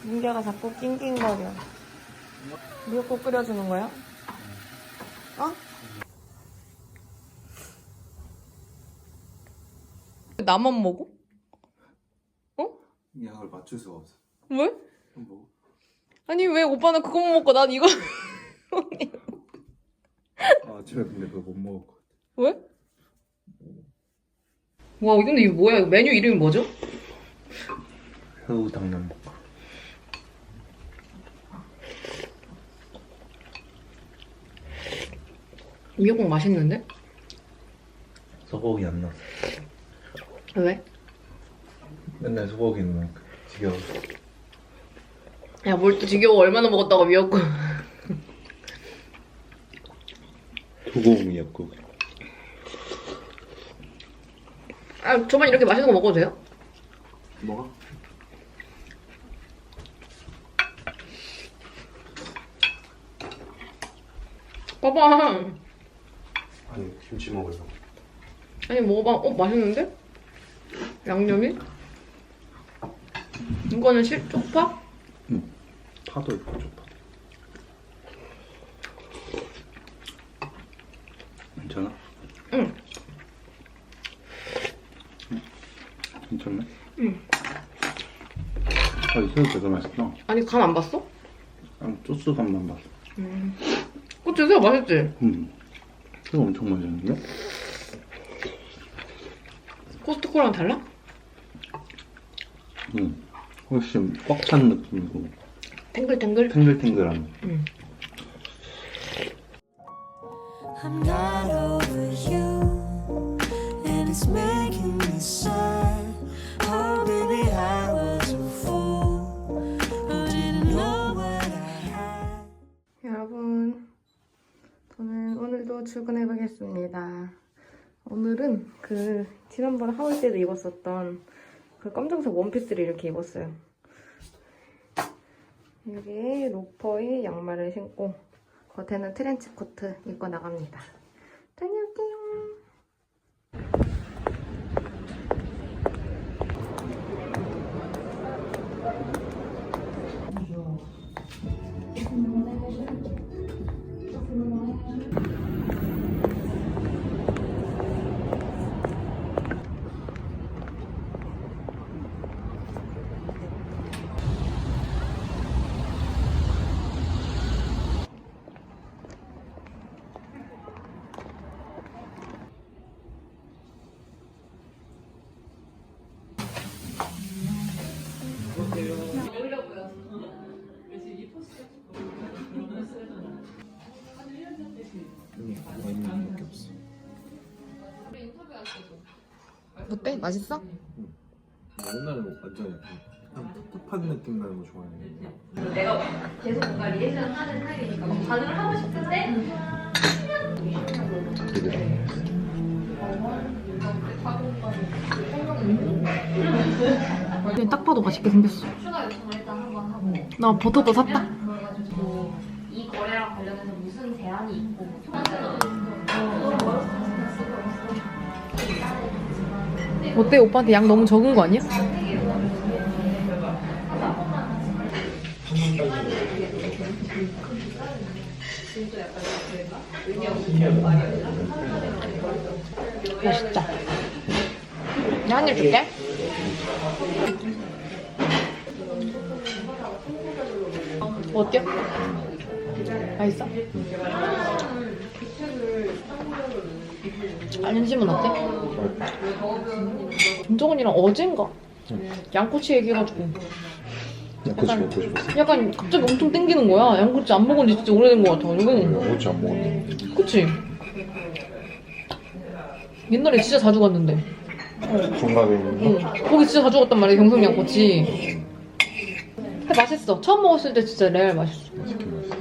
민규가 자꾸 낑낑거려. 미역국 끓여주는 거야? 어? 나만 먹어? 어? 양을 맞출 수가 없어. 왜? 뭐? 아니 왜 오빠는 그거만 먹고 난 이거 아 집에 근데 그거 못 먹을 것 같아. 왜? 와 근데 이거 뭐야? 메뉴 이름이 뭐죠? 새우 당면볶음. 미역국 맛있는데? 소고기 안 넣었어. 왜? 맨날 소고기 넣으면 지겨워. 야 뭘 또 지겨워. 얼마나 먹었다고 미역국. 소고기 미역국. 아 저만 이렇게 맛있는 거 먹어도 돼요? 먹어? 봐봐. 아니 김치 먹으려고. 아니 먹어봐. 맛있는데? 양념이? 이거는 쪽파? 응. 파도 있고 쪽파. 괜찮아? 응. 괜찮네? 응. 아, 이 새우 되게 맛있다. 아니 간 안 봤어? 아, 소스 간만 봤어. 그치 새우 맛있지? 새우 엄청 맛있는데? 코스트코랑 달라? 훨씬 꽉 찬 느낌이고 탱글탱글? 탱글탱글한. I'm not over you, and it's making me sad. Oh, baby, I was a fool who didn't know what I had. 여러분, 저는 오늘도 출근해보겠습니다. 오늘은 지난번 하울 때도 입었었던 그 검정색 원피스를 이렇게 입었어요. 여기에 로퍼에 양말을 신고 겉에는 트렌치 코트 입고 나갑니다. 다녀올게요. 어때? 맛있어? 옛날에 뭐 완전 약간 텁텁한 느낌 나는 거 좋아해. 내가 계속 뭔가 리액션 하는 타입이니까 막 반응을 하고 싶은데 딱 봐도 맛있게 생겼어. 추가 요청을 일단 한번 하고 나 버터도 샀다. 그래가지고 이 거래랑 관련해서 무슨 제한이 있고 어때? 오빠한테 양 너무 적은 거 아니야? 맛있다. 내가 한 입 줄게. 어때? 맛있어? 안심은 어때? 김정은이랑 어젠가 양꼬치 얘기해가지고 양꼬치 먹고 싶었어. 약간 갑자기 엄청 땡기는 거야. 양꼬치 안 먹은 지 진짜 오래된 것 같아. 이거는 양꼬치 안 먹었는데. 그치? 옛날에 진짜 자주 갔는데. 중갑에 있는 거? 응. 거기 진짜 자주 갔단 말이야. 경성 양꼬치. 근데 맛있어. 처음 먹었을 때 진짜 레알 맛있어. 맛있긴 맛있어.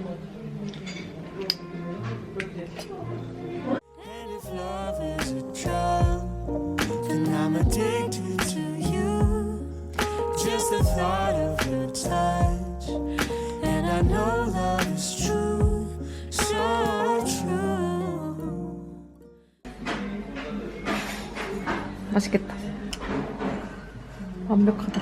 And if love is a drug, then I'm addicted to you. Just the thought of your touch, and I know love is true, so true. 맛있겠다. 완벽하다.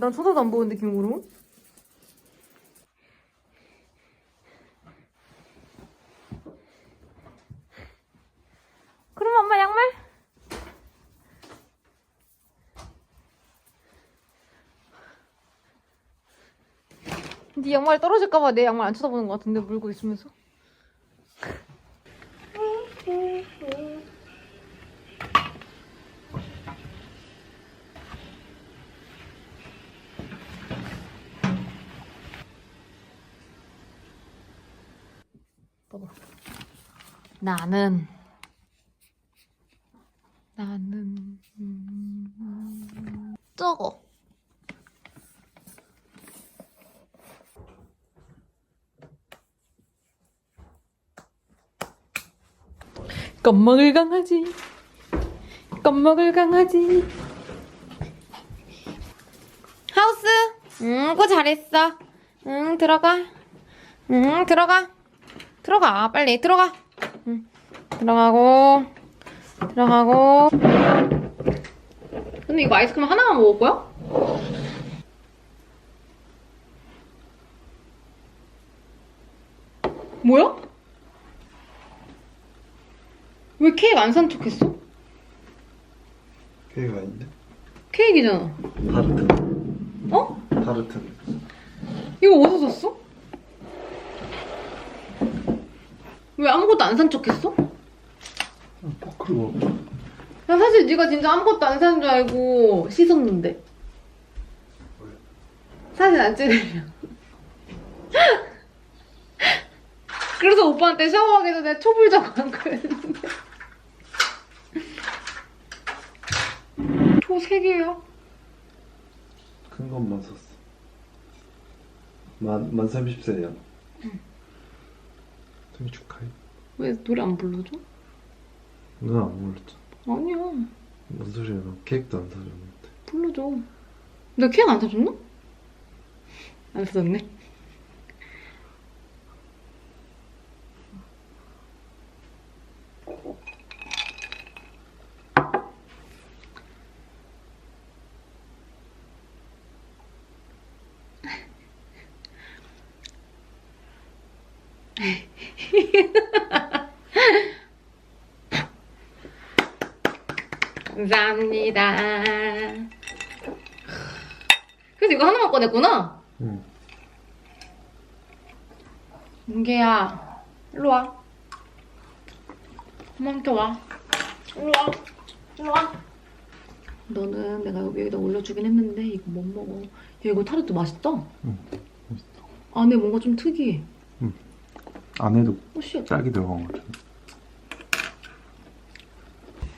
난 쳐다도 안 보는 느낌으로. 그럼 엄마 양말? 네 양말 떨어질까봐 내 양말 안 쳐다보는 것 같은데 물고 있으면서. 봐봐. 나는 저거. 껌먹을 강아지. 껌먹을 강아지. 하우스. 그거 잘했어. 들어가. 들어가. 들어가. 빨리 들어가. 들어가고. 들어가고. 근데 이거 아이스크림 하나만 먹을 거야? 뭐야? 왜 케이크 안 산 척했어? 케이크 아닌데? 케이크잖아. 타르트. 어? 타르트. 이거 어디서 샀어? 왜 아무것도 안 산 척했어? 그리고 나 사실 네가 진짜 아무것도 안 산 줄 알고 씻었는데. 사진 안 찍으려. 그래서 오빠한테 샤워하기 전에 촛불 잡고 한 거였는데. 초 3개야? 큰 것만 샀어. 만 30세야. 응. 생일 축하해. 왜 노래 안 불러줘? 누나 안 불렀잖아. 아니야. 뭔 소리야? 너 케이크도 안 사줬는데. 불러줘. 내가 케이크 안 사줬나? 안 사줬네. 감사합니다. 그래서 이거 하나만 꺼냈구나? 응. 은계야, 일로 와. 엄마한테 와. 일로 와. 일로 와. 너는 내가 여기다 올려주긴 했는데 이거 못 먹어. 야, 이거 타르트 맛있다? 응. 맛있다. 안에 뭔가 좀 특이해. 안에도 씨. 짤기 들어간 거 같아.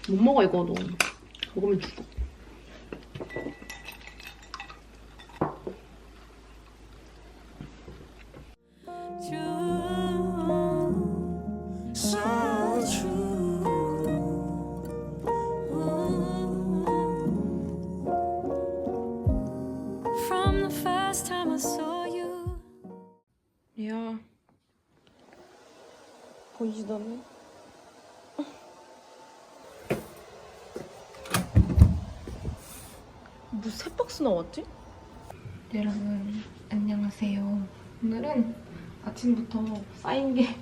못 먹어 이거 너. 먹으면 죽어. So true. From the first time I saw you. 야. 보이시다네. 뭐 새 박스 나왔지? 여러분 안녕하세요. 오늘은 아침부터 쌓인 게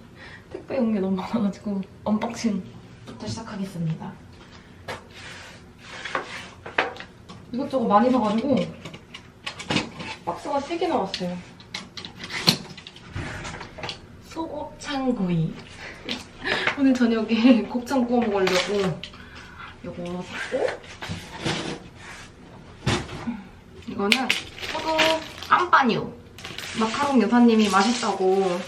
택배 온 게 너무 많아가지고 언박싱부터 시작하겠습니다. 이것저것 많이 사가지고 박스가 3개 나왔어요. 소곱창구이. 오늘 저녁에 곱창 구워 먹으려고 이거 샀고, 이거는 포도 깜빠뉴. 마카롱 여사님이 맛있다고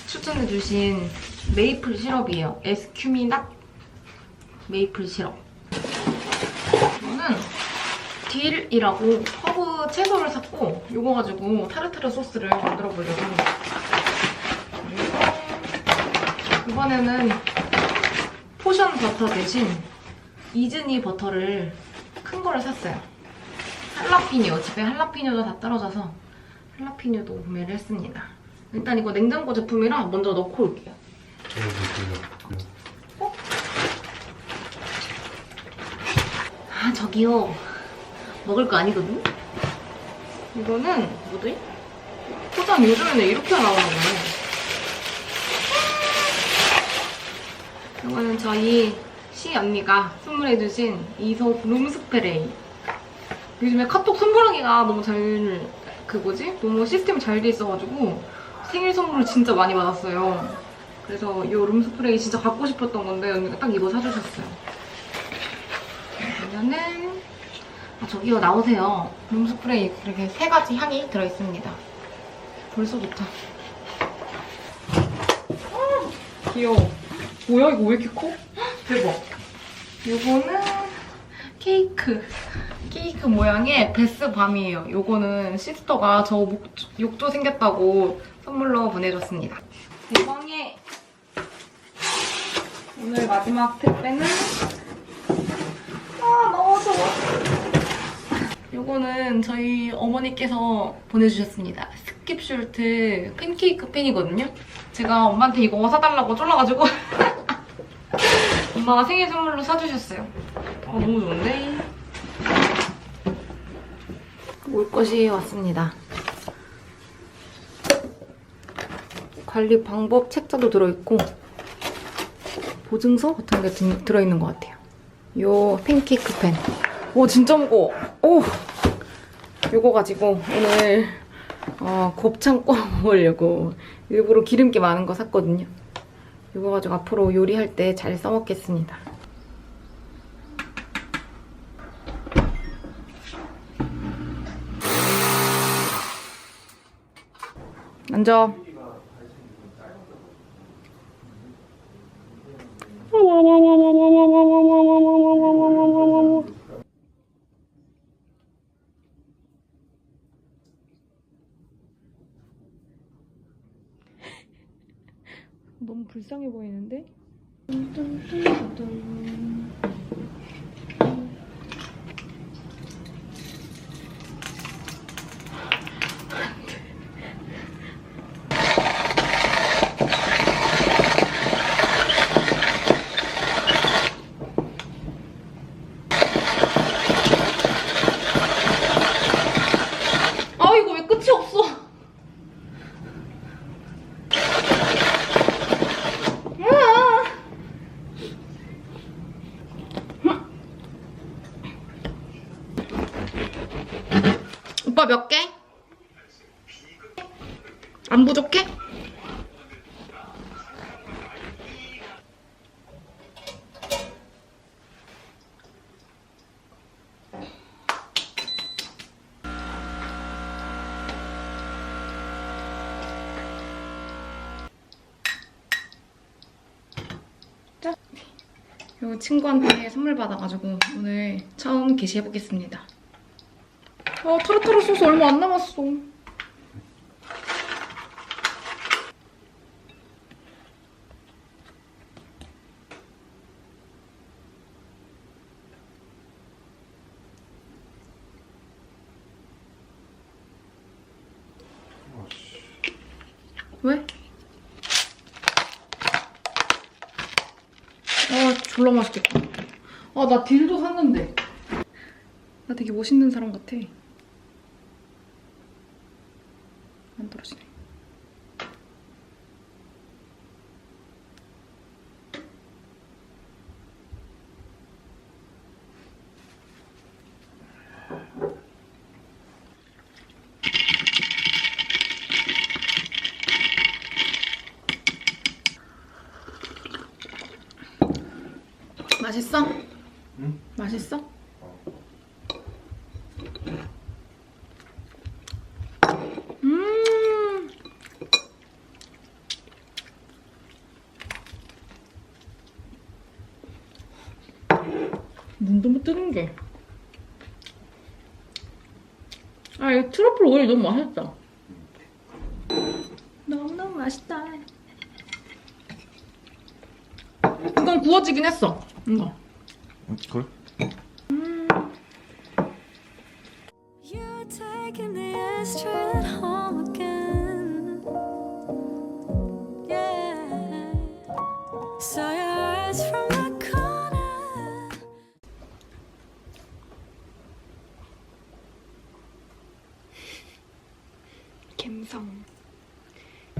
추천해주신 메이플 시럽이에요. 에스큐미낫 메이플 시럽. 이거는 딜이라고 허브 채소를 샀고, 이거 가지고 타르타르 소스를 만들어 보려고. 그리고 이번에는 포션 버터 대신 이즈니 버터를 큰 거를 샀어요. 할라피뇨. 집에 할라피뇨가 다 떨어져서 할라피뇨도 구매를 했습니다. 일단 이거 냉장고 제품이라 먼저 넣고 올게요. 어? 아, 저기요. 먹을 거 아니거든? 이거는 뭐지? 포장 요즘에는 이렇게 나오는 거예요. 이거는 저희 시 언니가 선물해주신 이솝 룸스프레이. 요즘에 카톡 선물하기가 너무 너무 시스템이 잘 돼 있어가지고 생일 선물을 진짜 많이 받았어요. 그래서 이 룸스프레이 진짜 갖고 싶었던 건데 언니가 딱 이거 사주셨어요. 그러면은 저기요 나오세요. 룸스프레이 이렇게 3가지 향이 들어있습니다. 벌써 좋다. 귀여워. 뭐야 이거 왜 이렇게 커? 대박. 요거는 케이크 모양의 베스밤이에요. 요거는 시스터가 저 욕조 생겼다고 선물로 보내줬습니다. 대방에 오늘 마지막 택배는 너무 좋아. 요거는 저희 어머니께서 보내주셨습니다. 스킵슐트 팬케이크 팬이거든요. 제가 엄마한테 이거 사달라고 쫄라가지고 엄마가 생일 선물로 사주셨어요. 너무 좋은데? 올 것이 왔습니다. 관리 방법 책자도 들어있고 보증서 같은 게 들어있는 것 같아요. 요 팬케이크 팬. 오 진짜 무거워. 오! 요거 가지고 오늘 곱창 구워 먹으려고 일부러 기름기 많은 거 샀거든요. 이거 가지고 앞으로 요리할 때 잘 써먹겠습니다. 앉아. 너무 불쌍해 보이는데? 이거 왜 끝이 없어? 오빠 몇 개? 안 부족해? 짠! 이거 친구한테 선물 받아가지고 오늘 처음 게시해보겠습니다. 타르타르 소스 얼마 안 남았어. 왜? 졸라 맛있겠다. 나 딜도 샀는데. 나 되게 멋있는 사람 같아. 안 떨어지네. 맛있어? 응? 맛있어? 눈도 못 뜨는 게. 이 트러플 오일 너무 맛있다. 너무너무 맛있다. 이건 구워지긴 했어. 이거. 그래? You're taking the ashtray home again. Yeah. Saw your eyes from the corner.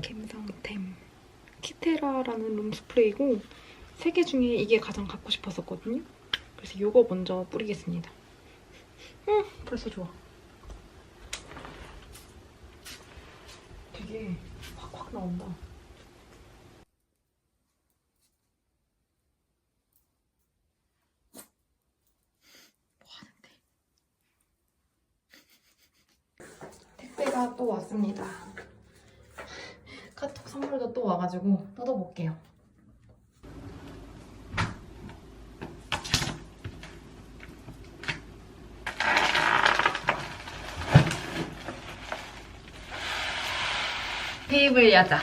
갬성템 키테라라는 룸스프레이고 3개 중에 이게 가장 갖고 싶었었거든요. 그래서 이거 먼저 뿌리겠습니다. 벌써 좋아. 되게 확확 나온다. 뭐 하는데? 택배가 또 왔습니다. 카톡 선물도 또 와가지고 뜯어볼게요. 테이블 야자.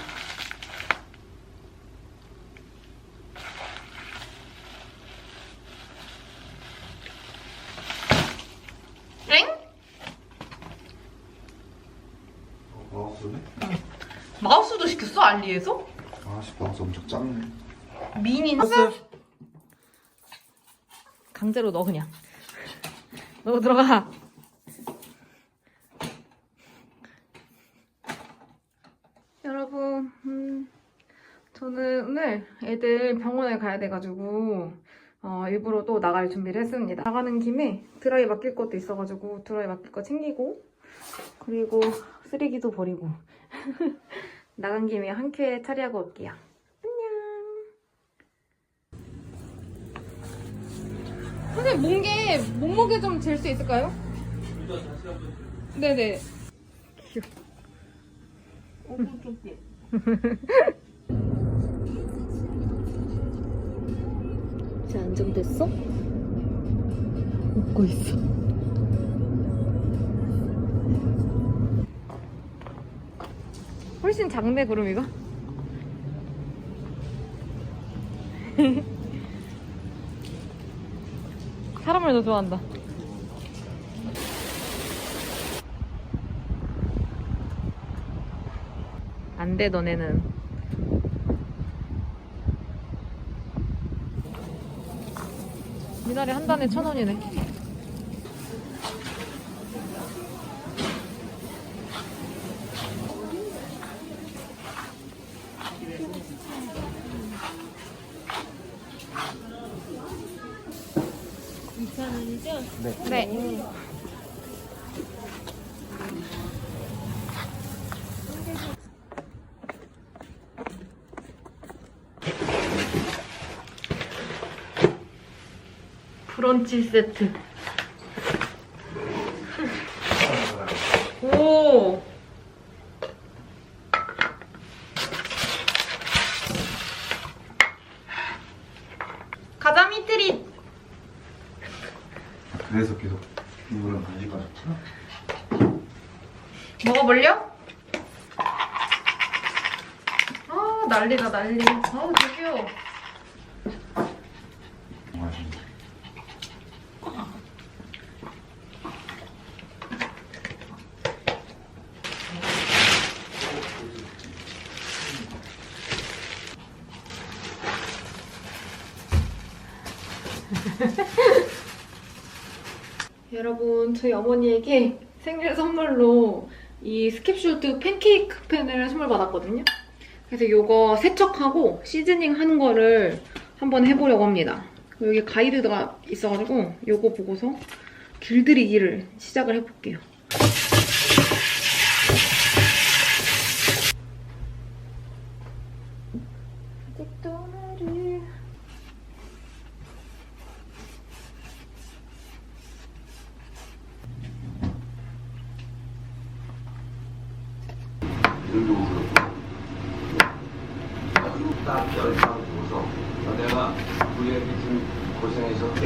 엥? 마우스네? 마우스도 시켰어? 알리에서? 아씨 마우스 엄청 작네. 미니 강제로 넣어 그냥. 넣어 들어가. 여러분, 저는 오늘 애들 병원에 가야 돼가지고 일부러 또 나갈 준비를 했습니다. 나가는 김에 드라이 맡길 것도 있어가지고 드라이 맡길 거 챙기고 그리고 쓰레기도 버리고 나간 김에 한 큐에 처리하고 올게요. 안녕. 선생님 몸무게 좀 잴 수 있을까요? 네네. 이제 안정됐어? 웃고 있어. 훨씬 작네 구름이가. 사람을 더 좋아한다. 안 돼 너네는. 미나리 한 단에 1,000원이네. 네. 브런치 세트. 오. 가자미 트릿. 그래서 계속 이거랑 간식 가졌구나. 먹어볼려? 아 난리다 난리. 아우 되게 귀여워. 맛있네. 여러분 저희 어머니에게 생일 선물로 이 스캡슐드 팬케이크 팬을 선물 받았거든요. 그래서 이거 세척하고 시즈닝 하는 거를 한번 해보려고 합니다. 여기 가이드가 있어가지고 이거 보고서 길들이기를 시작을 해볼게요. 아직도 나를 이름도 모르고. 딱 열상 보고서 내가 우리 애기 좀 고생해서 오빠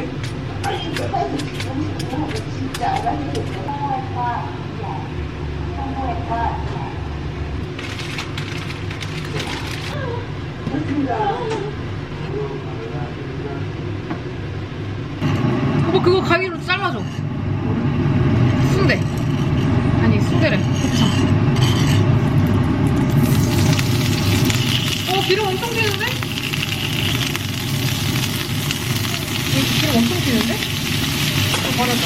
그거 가위로 잘라줘. 순대. 아니 순대래. 곱창. 기름 엄청 튀는데? 기름 엄청 튀는데? 버려줘.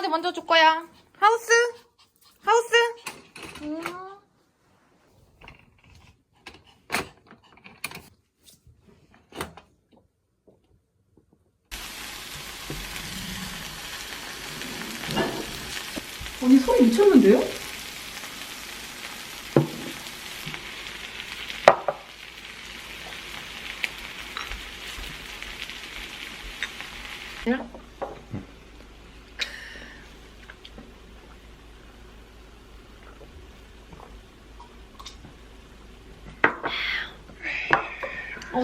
누구한테 먼저 줄 거야? 하우스? 하우스? 아니 소리 미쳤는데요?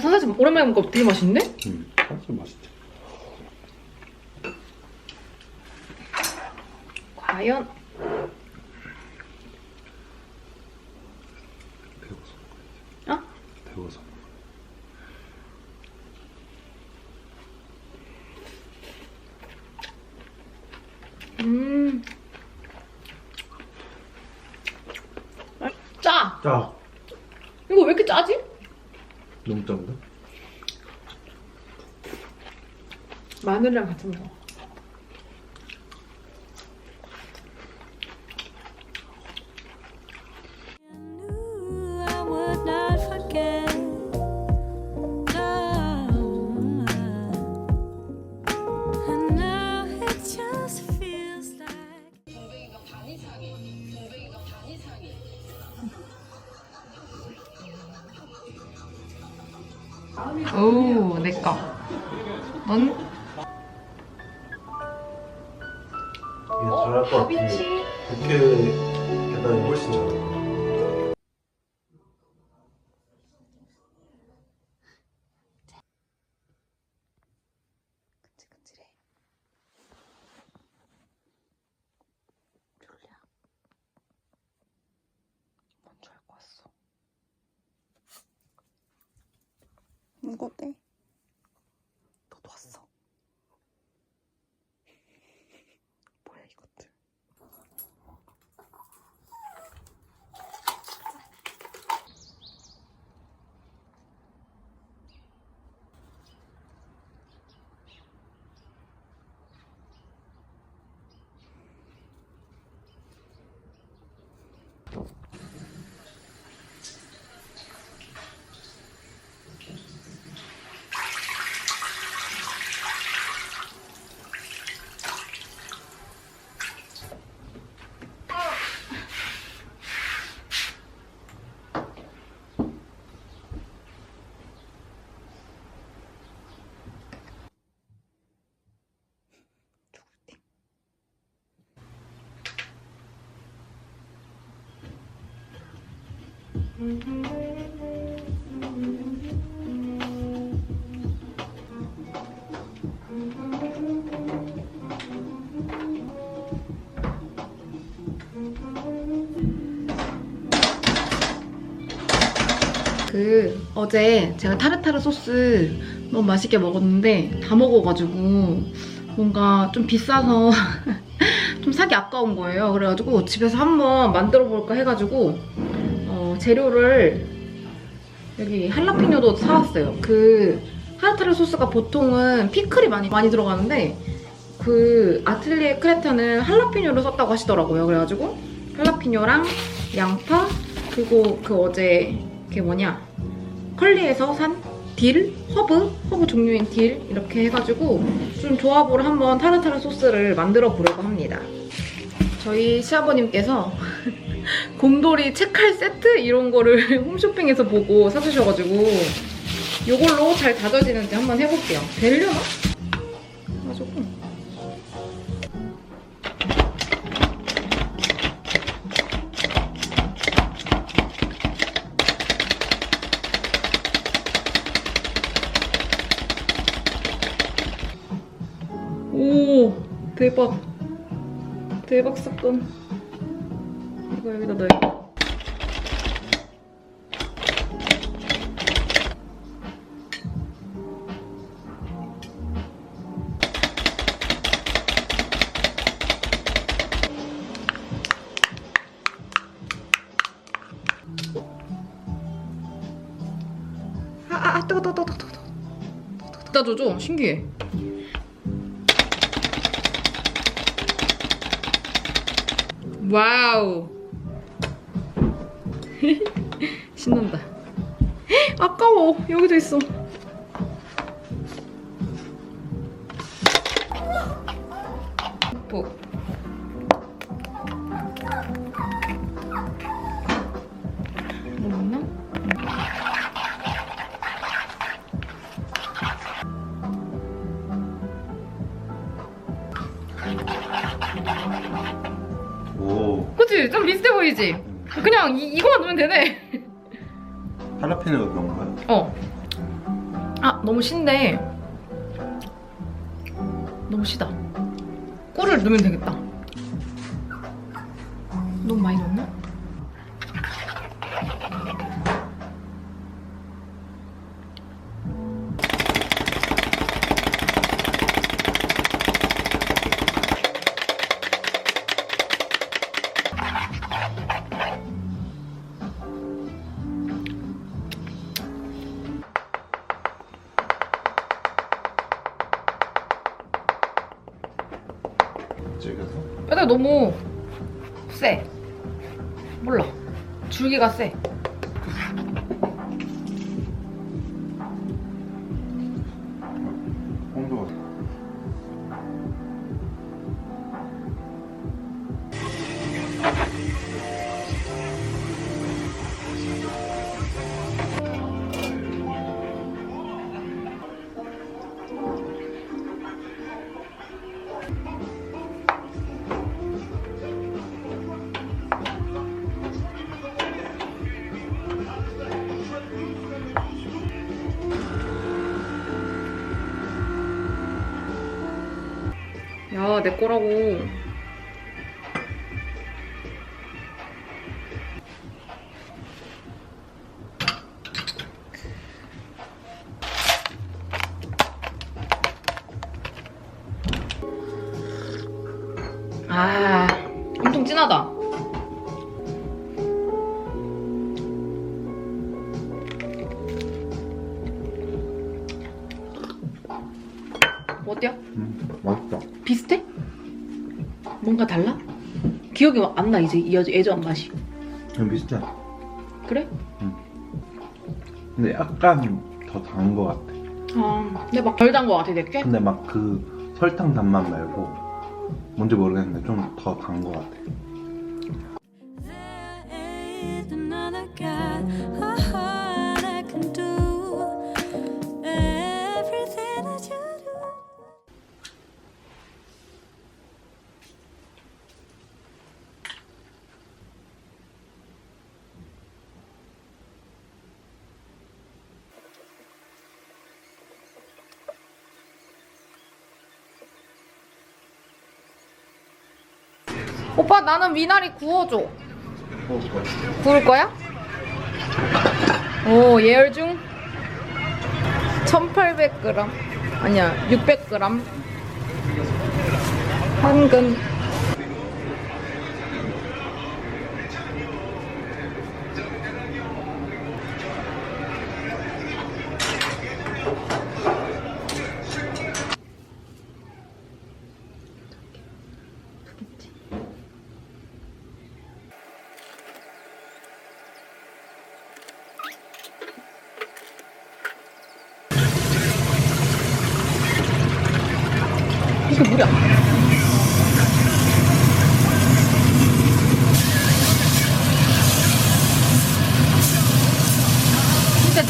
사실 오랜만에 먹으니까 되게 맛있는데? 사실 맛있지. 과연? 배워서. 어? 배워서. 짜! 짜. 이거 왜 이렇게 짜지? 너무 짠데? 마늘이랑 같이 먹어. knew I would not forget. No. And now it just feels like. 오, 내꺼. 넌? 이게 잘할 것 같은데. 부캐 계단이 훨씬 잘해. 근질근질해. 졸려. 먼저 알고 왔어. 이거 떼. 너도 왔어. 뭐야 이것들. 어제 제가 타르타르 소스 너무 맛있게 먹었는데 다 먹어가지고 뭔가 좀 비싸서 좀 사기 아까운 거예요. 그래가지고 집에서 한번 만들어 볼까 해가지고 재료를 여기 할라피뇨도 사왔어요. 그 타르타르 소스가 보통은 피클이 많이 들어가는데 그 아틀리에 크레타는 할라피뇨를 썼다고 하시더라고요. 그래가지고 할라피뇨랑 양파 그리고 그 어제 그게 뭐냐 컬리에서 산 딜, 허브 종류인 딜 이렇게 해가지고 좀 조합으로 한번 타르타르 소스를 만들어 보려고 합니다. 저희 시아버님께서 곰돌이 책할 세트 이런 거를 홈쇼핑에서 보고 사주셔가지고 이걸로 잘 다져지는지 한번 해볼게요. 되려나? 가지고 오 대박 사건. 이거 여기다 넣어야겠다. 뜨거. 갖다 줘줘. 신기해. 와우. 신난다. 아까워. 여기도 있어. 복. 뭐 있나? 오. 그치? 좀 비슷해 보이지? 그냥 이거만 넣으면 되네. 할라피뇨가 넣은 거야? 어. 아, 너무 신데. 너무 시다. 꿀을 넣으면 되겠다. 너무 많이 넣었나? 찍어서? 뼈다귀 너무 세. 몰라. 줄기가 세. 홍도가. 야, 내 거라고. 아, 엄청 진하다. 어때요? 맛있다. 비슷해? 뭔가 달라? 기억이 안 나, 이제 예전 맛이. 좀 비슷해. 그래? 근데 약간 더 단 거 같아. 아, 근데 막 덜 단 거 같아, 내게? 근데 막 그 설탕 단맛 말고 뭔지 모르겠는데 좀 더 단 거 같아. There ain't another guy, a heart I can do everything that you do. 오빠, 나는 미나리 구워줘. 구울 거야? 오, 예열 중. 1800g. 아니야, 600g. 한근. 이게 물이야. 진짜.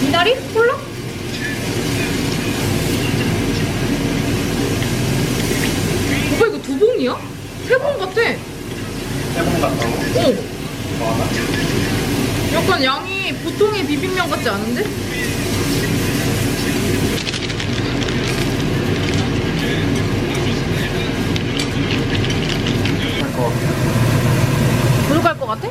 미나리? 콜라? 오빠 이거 두 봉이야? 세 봉 같아. 해본 같다고? 어. 약간 양이 보통의 비빔면 같지 않은데? 부족할 것 같아?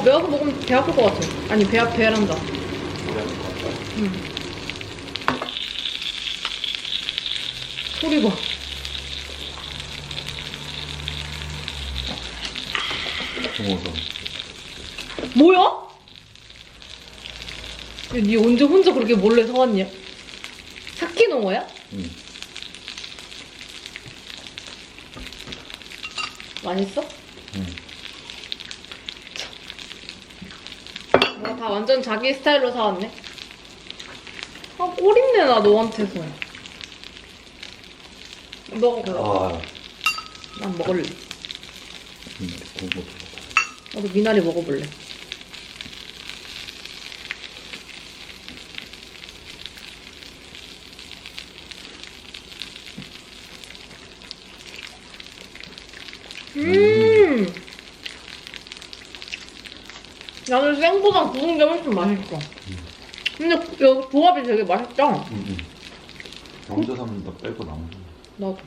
매워서 먹으면 배 아플 것 같아. 아니, 배란다. 소리 봐. 고마워. 뭐야? 야, 니 언제 혼자 그렇게 몰래 사왔냐? 사키노거야? 응. 맛있어? 응. 와, 다 완전 자기 스타일로 사왔네. 아, 꼴있네, 나 너한테서. 너가 그래. 아. 난 먹을래. 고마워. 나도 미나리 먹어볼래. 나는 생보다 구운 게 훨씬 맛있어. 근데 여기 조합이 되게 맛있다. 응. 혼자 사면 나 빼고 남은 거. 나도.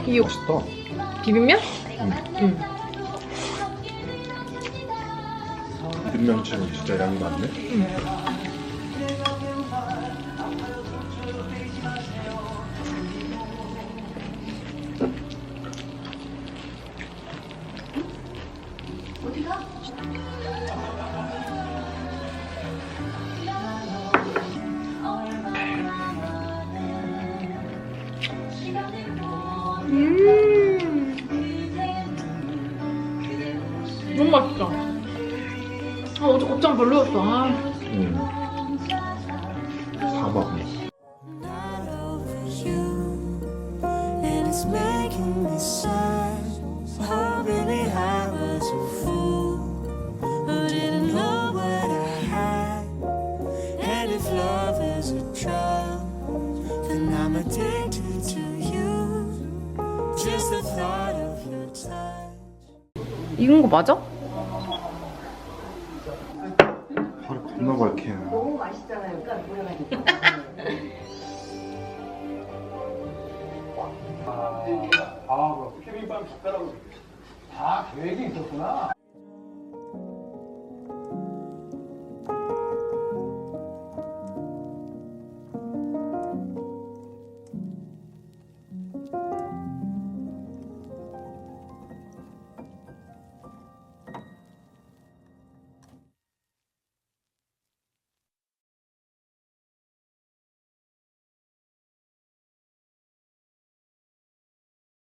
이게 맛있다. 비빔면? 응. 비빔면치는 진짜 양이 많네. 너무 맛있다. 아, 어제 곱창 별로였어. 아. 응. 다 먹네. Not over you, and it's making me sad. Oh, baby, I was a fool who didn't know what I had. And if love is a drug, then I'm addicted to you. Just the thought of your touch. 익은 거 맞아? 하루 겁나 밝게. 너무 맛있잖아요. 그러니까 노래가 아, 케빈빵 젓가락으로. 다 계획이 있었구나.